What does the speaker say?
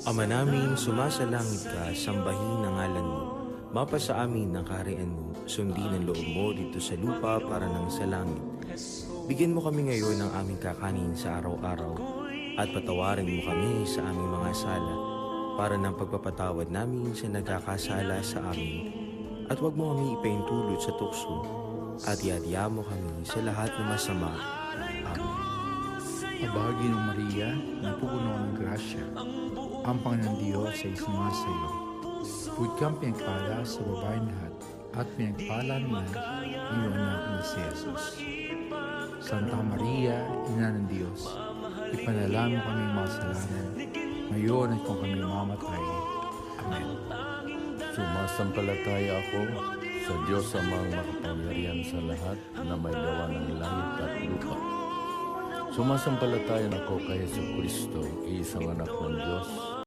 Ama namin, sumasalangit ka, sambahin ang ngalan mo. Mapasa amin ang kaharian mo, sundin ang loob mo dito sa lupa para nang sa langit. Bigyan mo kami ngayon ng aming kakanin sa araw-araw at patawarin mo kami sa aming mga sala para ng pagpapatawad namin sa nagkakasala sa amin. At huwag mo kami ipaintulot sa tukso at iadya mo kami sa lahat ng masama. Amen. Mabahagi ng Maria, napupuno ng grasya. Ang Panginoon Diyos ay sumasayo. Huwag kang pinagpala sa babaeng lahat, at pinagpala naman iyong anak na si Jesus. Santa Maria, Ina ng Diyos, ipanalangin mo kami makasalanan, ngayon at kung kami mamatay. Amen. Sumasampalataya ako sa Diyos amang makapangyarihan sa lahat na may gawa ng langit at lupa. Sumasampalataya ako kay Jesu Kristo, iisang anak ng Diyos,